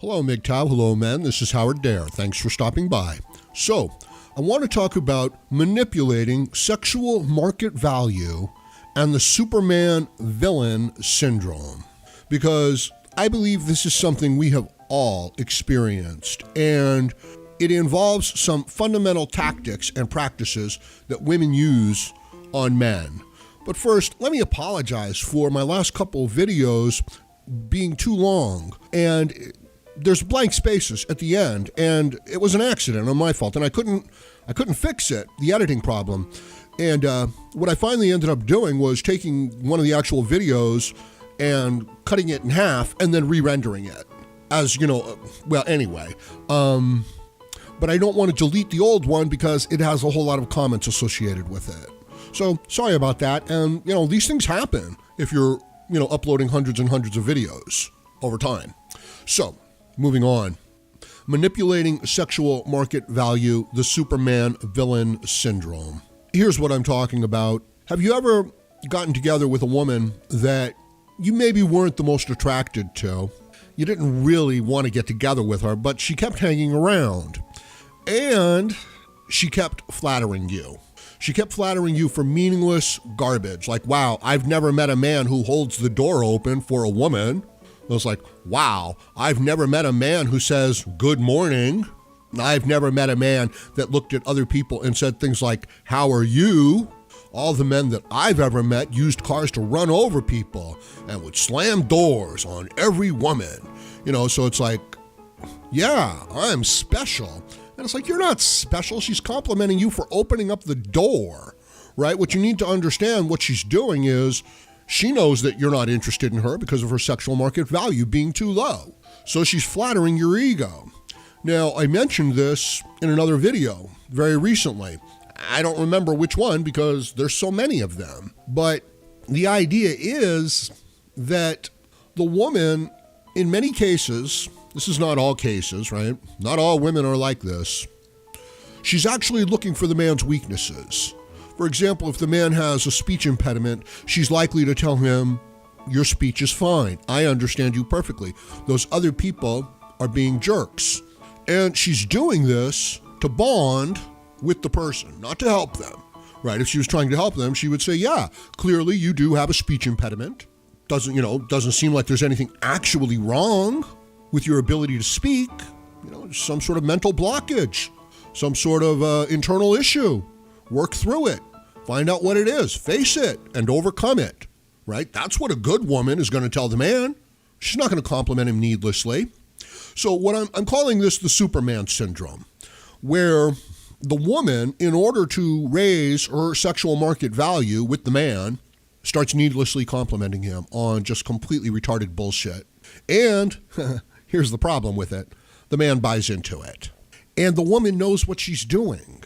Hello, MGTOW. Hello, men. This is Howard Dare. Thanks for stopping by. So, I want to talk about manipulating sexual market value and the Superman villain syndrome, because I believe this is something we have all experienced, and it involves some fundamental tactics and practices that women use on men. But first, let me apologize for my last couple of videos being too long, and there's blank spaces at the end, and it was an accident on my fault, and I couldn't fix it, the editing problem. And what I finally ended up doing was taking one of the actual videos and cutting it in half and then re-rendering it as, well, anyway. But I don't want to delete the old one because it has a whole lot of comments associated with it. So sorry about that. And, these things happen if you're, uploading hundreds and hundreds of videos over time. So, moving on. Manipulating sexual market value, the Superman villain syndrome. Here's what I'm talking about. Have you ever gotten together with a woman that you maybe weren't the most attracted to? You didn't really want to get together with her, but she kept hanging around. And she kept flattering you. She kept flattering you for meaningless garbage. Like, wow, I've never met a man who holds the door open for a woman. I was like, wow, I've never met a man who says good morning. I've never met a man that looked at other people and said things like, how are you? All the men that I've ever met used cars to run over people and would slam doors on every woman. So it's like, yeah, I'm special. And it's like, you're not special. She's complimenting you for opening up the door, right? What you need to understand, what she's doing is she knows that you're not interested in her because of her sexual market value being too low. So she's flattering your ego. Now, I mentioned this in another video very recently. I don't remember which one because there's so many of them. But the idea is that the woman, in many cases, this is not all cases, right? Not all women are like this. She's actually looking for the man's weaknesses. For example, if the man has a speech impediment, she's likely to tell him, your speech is fine. I understand you perfectly. Those other people are being jerks. And she's doing this to bond with the person, not to help them, right? If she was trying to help them, she would say, yeah, clearly you do have a speech impediment. Doesn't seem like there's anything actually wrong with your ability to speak. Some sort of mental blockage, some sort of internal issue. Work through it, find out what it is, face it, and overcome it, right? That's what a good woman is going to tell the man. She's not going to compliment him needlessly. So what I'm calling this the Superman syndrome, where the woman, in order to raise her sexual market value with the man, starts needlessly complimenting him on just completely retarded bullshit. And here's the problem with it. The man buys into it. And the woman knows what she's doing.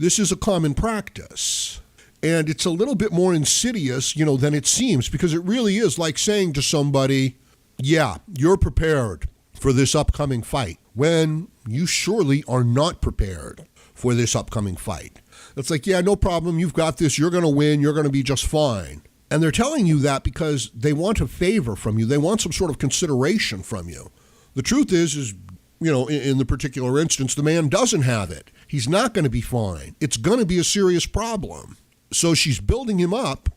This is a common practice. And it's a little bit more insidious, than it seems, because it really is like saying to somebody, yeah, you're prepared for this upcoming fight, when you surely are not prepared for this upcoming fight. It's like, yeah, no problem. You've got this. You're going to win. You're going to be just fine. And they're telling you that because they want a favor from you. They want some sort of consideration from you. The truth is, in the particular instance, the man doesn't have it. He's not going to be fine. It's going to be a serious problem. So she's building him up,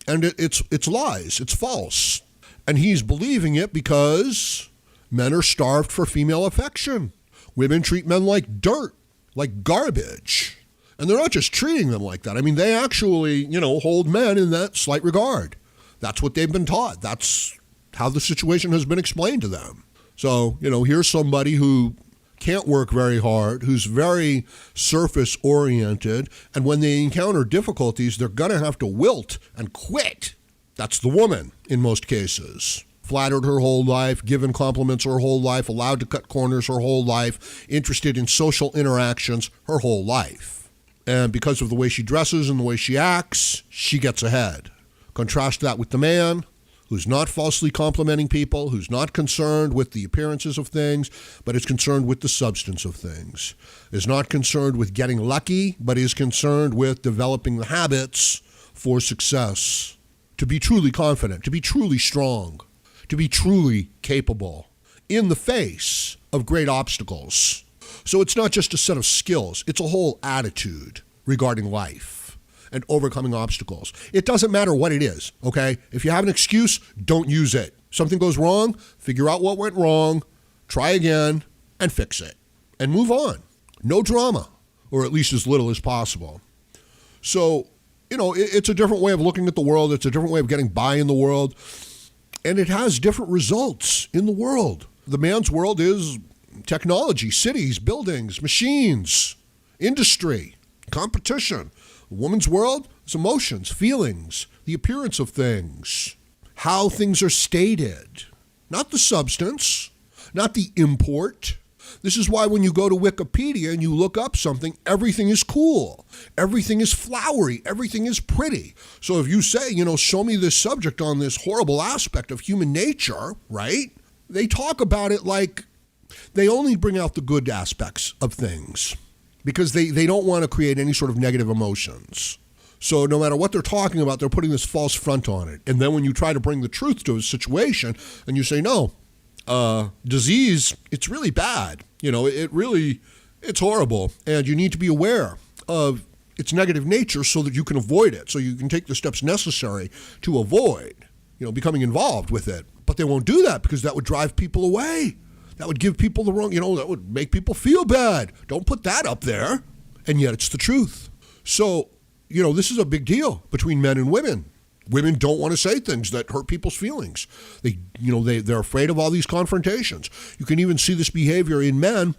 and it's lies. It's false. And he's believing it because men are starved for female affection. Women treat men like dirt, like garbage. And they're not just treating them like that. I mean, they actually, hold men in that slight regard. That's what they've been taught. That's how the situation has been explained to them. So, here's somebody who can't work very hard, who's very surface-oriented, and when they encounter difficulties, they're going to have to wilt and quit. That's the woman in most cases. Flattered her whole life, given compliments her whole life, allowed to cut corners her whole life, interested in social interactions her whole life. And because of the way she dresses and the way she acts, she gets ahead. Contrast that with the man, who's not falsely complimenting people, who's not concerned with the appearances of things, but is concerned with the substance of things, is not concerned with getting lucky, but is concerned with developing the habits for success, to be truly confident, to be truly strong, to be truly capable, in the face of great obstacles. So it's not just a set of skills, it's a whole attitude regarding life and overcoming obstacles. It doesn't matter what it is, okay? If you have an excuse, don't use it. Something goes wrong, figure out what went wrong, try again, and fix it. And move on. No drama, or at least as little as possible. So, it's a different way of looking at the world. It's a different way of getting by in the world. And it has different results in the world. The man's world is technology, cities, buildings, machines, industry, competition. The woman's world is emotions, feelings, the appearance of things, how things are stated, not the substance, not the import. This is why when you go to Wikipedia and you look up something, everything is cool. Everything is flowery. Everything is pretty. So if you say, show me this subject on this horrible aspect of human nature, right? They talk about it like they only bring out the good aspects of things because they don't want to create any sort of negative emotions. So no matter what they're talking about, they're putting this false front on it. And then when you try to bring the truth to a situation and you say, no, disease, it's really bad. It's horrible. And you need to be aware of its negative nature so that you can avoid it, so you can take the steps necessary to avoid, becoming involved with it. But they won't do that because that would drive people away. That would give people the wrong, that would make people feel bad. Don't put that up there. And yet it's the truth. So, this is a big deal between men and women. Women don't want to say things that hurt people's feelings. They're afraid of all these confrontations. You can even see this behavior in men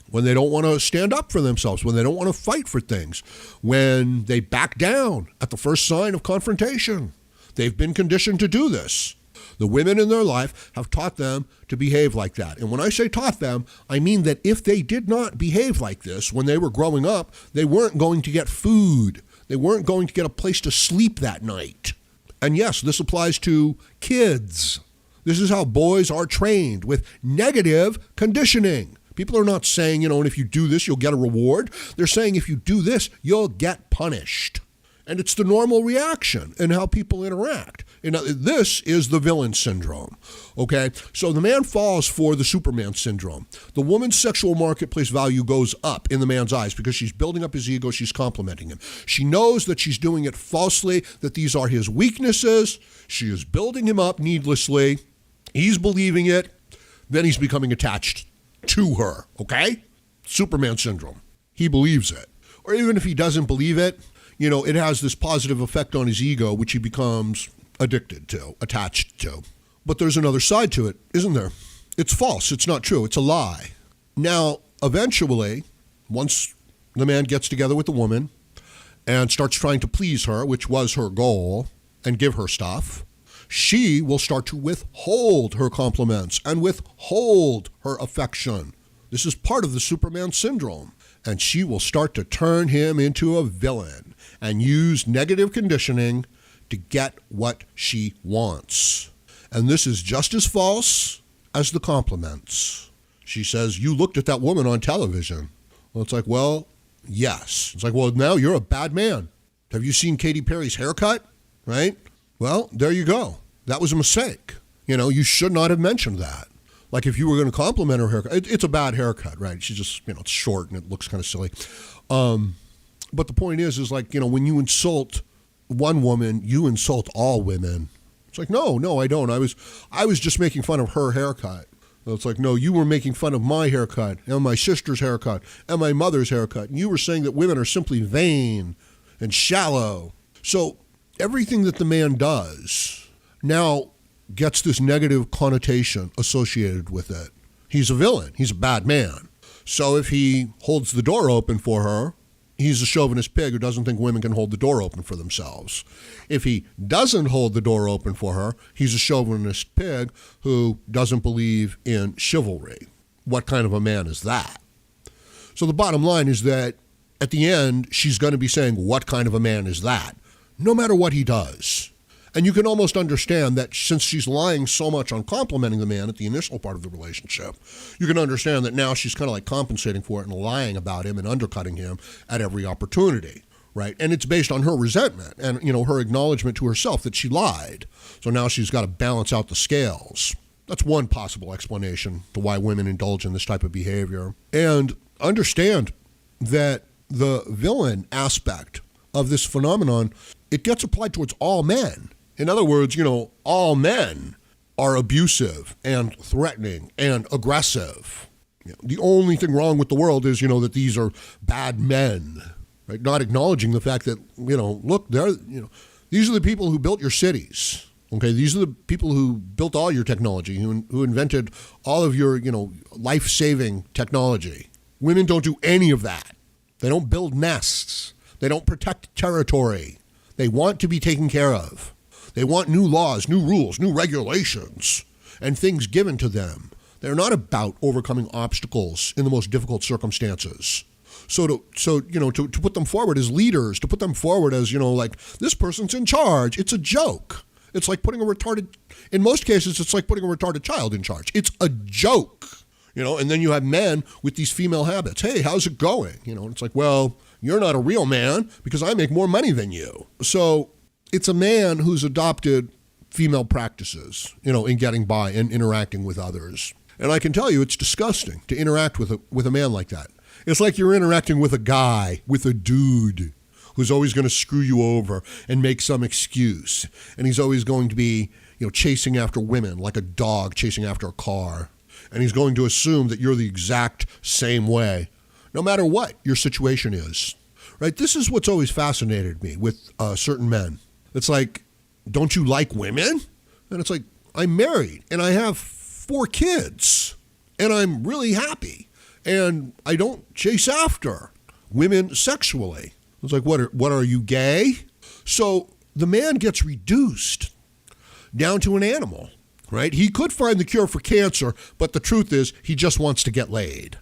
when they don't want to stand up for themselves, when they don't want to fight for things, when they back down at the first sign of confrontation. They've been conditioned to do this. The women in their life have taught them to behave like that. And when I say taught them, I mean that if they did not behave like this when they were growing up, they weren't going to get food. They weren't going to get a place to sleep that night. And yes, this applies to kids. This is how boys are trained, with negative conditioning. People are not saying, and if you do this, you'll get a reward. They're saying if you do this, you'll get punished. And it's the normal reaction in how people interact. And this is the villain syndrome, okay? So the man falls for the Superman syndrome. The woman's sexual marketplace value goes up in the man's eyes because she's building up his ego, she's complimenting him. She knows that she's doing it falsely, that these are his weaknesses. She is building him up needlessly. He's believing it. Then he's becoming attached to her, okay? Superman syndrome. He believes it. Or even if he doesn't believe it, it has this positive effect on his ego, which he becomes addicted to, attached to. But there's another side to it, isn't there? It's false. It's not true. It's a lie. Now, eventually, once the man gets together with the woman and starts trying to please her, which was her goal, and give her stuff, she will start to withhold her compliments and withhold her affection. This is part of the Superman syndrome. And she will start to turn him into a villain and use negative conditioning to get what she wants. And this is just as false as the compliments. She says, you looked at that woman on television. Well, it's like, well, yes. It's like, well, now you're a bad man. Have you seen Katy Perry's haircut? Right? Well, there you go. That was a mistake. You should not have mentioned that. Like if you were going to compliment her haircut, it's a bad haircut, right? She's just, it's short and it looks kind of silly. But the point is like, when you insult one woman, you insult all women. It's like, no, I don't. I was just making fun of her haircut. It's like, no, you were making fun of my haircut and my sister's haircut and my mother's haircut. And you were saying that women are simply vain and shallow. So everything that the man does now gets this negative connotation associated with it. He's a villain. He's a bad man. So if he holds the door open for her, he's a chauvinist pig who doesn't think women can hold the door open for themselves. If he doesn't hold the door open for her, he's a chauvinist pig who doesn't believe in chivalry. What kind of a man is that? So the bottom line is that at the end, she's going to be saying, what kind of a man is that? No matter what he does. And you can almost understand that since she's lying so much on complimenting the man at the initial part of the relationship, you can understand that now she's kind of like compensating for it and lying about him and undercutting him at every opportunity, right? And it's based on her resentment and, her acknowledgement to herself that she lied. So now she's got to balance out the scales. That's one possible explanation to why women indulge in this type of behavior. And understand that the villain aspect of this phenomenon, it gets applied towards all men. In other words, all men are abusive and threatening and aggressive. The only thing wrong with the world is, that these are bad men, right? Not acknowledging the fact that, look, these are the people who built your cities. Okay, these are the people who built all your technology, who invented all of your, life-saving technology. Women don't do any of that. They don't build nests. They don't protect territory. They want to be taken care of. They want new laws, new rules, new regulations, and things given to them. They're not about overcoming obstacles in the most difficult circumstances. So to put them forward as leaders, to put them forward as, like, this person's in charge, it's a joke. It's like in most cases, it's like putting a retarded child in charge. It's a joke, and then you have men with these female habits. Hey, how's it going? And it's like, well, you're not a real man because I make more money than you. So it's a man who's adopted female practices, in getting by and interacting with others. And I can tell you it's disgusting to interact with a man like that. It's like you're interacting with a guy, with a dude who's always going to screw you over and make some excuse. And he's always going to be, chasing after women like a dog chasing after a car. And he's going to assume that you're the exact same way, no matter what your situation is, right? This is what's always fascinated me with certain men. It's like, don't you like women? And it's like, I'm married and I have 4 kids and I'm really happy. And I don't chase after women sexually. It's like, what are you, gay? So the man gets reduced down to an animal, right? He could find the cure for cancer, but the truth is he just wants to get laid.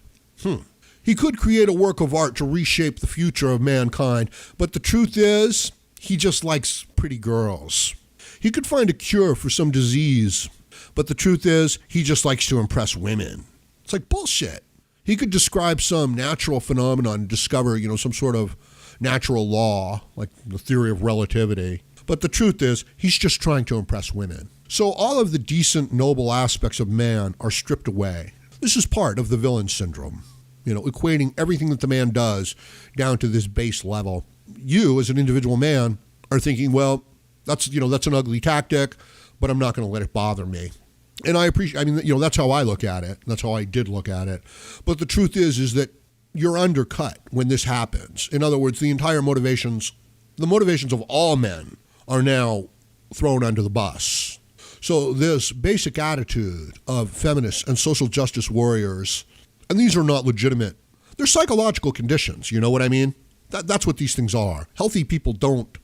He could create a work of art to reshape the future of mankind, but the truth is he just likes pretty girls. He could find a cure for some disease, but the truth is he just likes to impress women. It's like bullshit. He could describe some natural phenomenon and discover, some sort of natural law, like the theory of relativity. But the truth is, he's just trying to impress women. So all of the decent, noble aspects of man are stripped away. This is part of the villain syndrome, equating everything that the man does down to this base level. You, as an individual man, are thinking, well, that's an ugly tactic, but I'm not going to let it bother me. And that's how I look at it. That's how I did look at it. But the truth is that you're undercut when this happens. In other words, the motivations of all men are now thrown under the bus. So this basic attitude of feminists and social justice warriors, and these are not legitimate, they're psychological conditions, you know what I mean? That's what these things are. Healthy people don't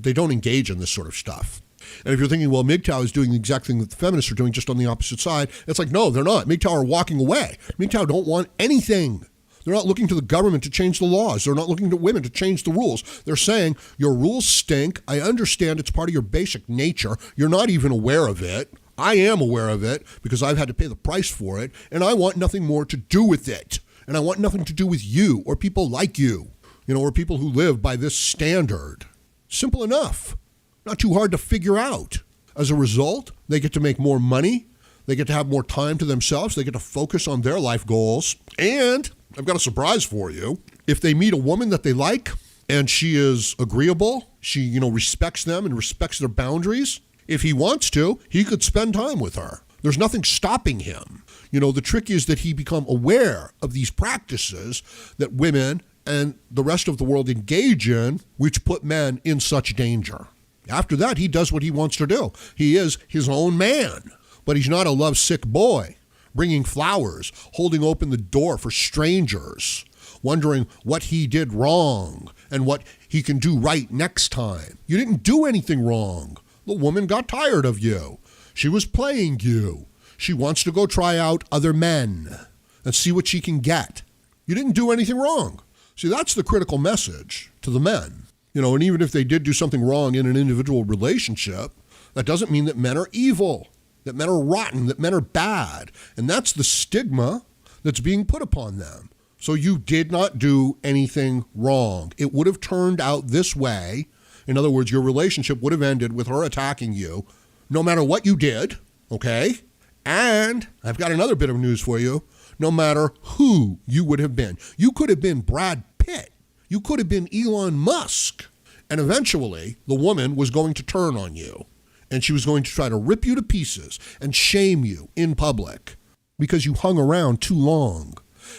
engage in this sort of stuff. And if you're thinking, well, MGTOW is doing the exact thing that the feminists are doing, just on the opposite side, it's like, no, they're not. MGTOW are walking away. MGTOW don't want anything. They're not looking to the government to change the laws. They're not looking to women to change the rules. They're saying, your rules stink. I understand it's part of your basic nature. You're not even aware of it. I am aware of it because I've had to pay the price for it, and I want nothing more to do with it. And I want nothing to do with you or people like you, or people who live by this standard. Simple enough. Not too hard to figure out. As a result, they get to make more money. They get to have more time to themselves. They get to focus on their life goals. And I've got a surprise for you. If they meet a woman that they like and she is agreeable, she, respects them and respects their boundaries, if he wants to, he could spend time with her. There's nothing stopping him. The trick is that he become aware of these practices that women and the rest of the world engage in, which put men in such danger. After that, he does what he wants to do. He is his own man, but he's not a lovesick boy, bringing flowers, holding open the door for strangers, wondering what he did wrong and what he can do right next time. You didn't do anything wrong. The woman got tired of you. She was playing you. She wants to go try out other men and see what she can get. You didn't do anything wrong. See, that's the critical message to the men. And even if they did do something wrong in an individual relationship, that doesn't mean that men are evil, that men are rotten, that men are bad. And that's the stigma that's being put upon them. So you did not do anything wrong. It would have turned out this way. In other words, your relationship would have ended with her attacking you, no matter what you did, okay? And I've got another bit of news for you. No matter who you would have been, you could have been Brad Pitt. You could have been Elon Musk. And eventually, the woman was going to turn on you. And she was going to try to rip you to pieces and shame you in public because you hung around too long,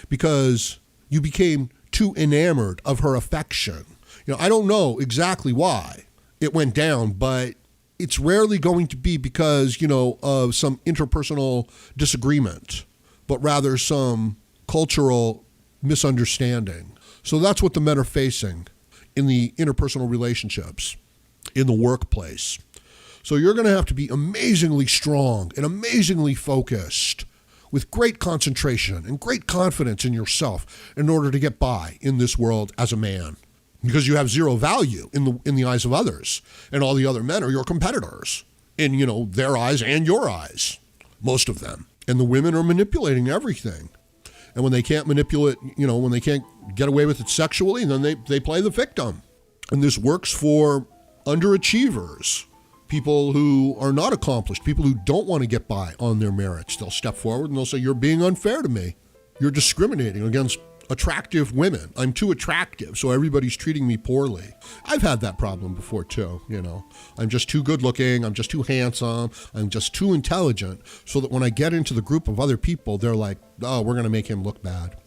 because you became too enamored of her affection. I don't know exactly why it went down, but it's rarely going to be because, of some interpersonal disagreement, but rather some cultural misunderstanding. So that's what the men are facing in the interpersonal relationships, in the workplace. So you're going to have to be amazingly strong and amazingly focused with great concentration and great confidence in yourself in order to get by in this world as a man. Because you have zero value in the eyes of others, and all the other men are your competitors in, their eyes and your eyes, most of them. And the women are manipulating everything. And when they can't manipulate, when they can't get away with it sexually, then they play the victim. And this works for underachievers, people who are not accomplished, people who don't want to get by on their merits. They'll step forward and they'll say, "You're being unfair to me. You're discriminating against attractive women. I'm too attractive, so everybody's treating me poorly." I've had that problem before too, I'm just too good looking, I'm just too handsome, I'm just too intelligent, so that when I get into the group of other people, they're like, "Oh, we're going to make him look bad."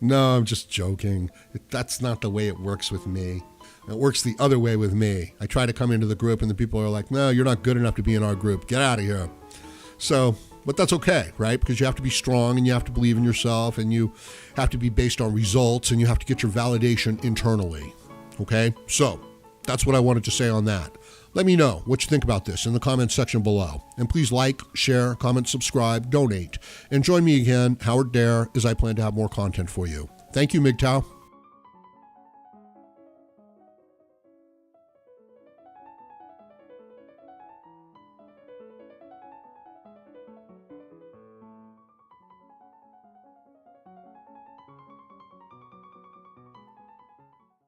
No, I'm just joking. That's not the way it works with me. It works the other way with me. I try to come into the group and the people are like, "No, you're not good enough to be in our group. Get out of here." But that's okay, right? Because you have to be strong and you have to believe in yourself and you have to be based on results and you have to get your validation internally, okay? So that's what I wanted to say on that. Let me know what you think about this in the comments section below. And please like, share, comment, subscribe, donate. And join me again, Howard Dare, as I plan to have more content for you. Thank you, MGTOW.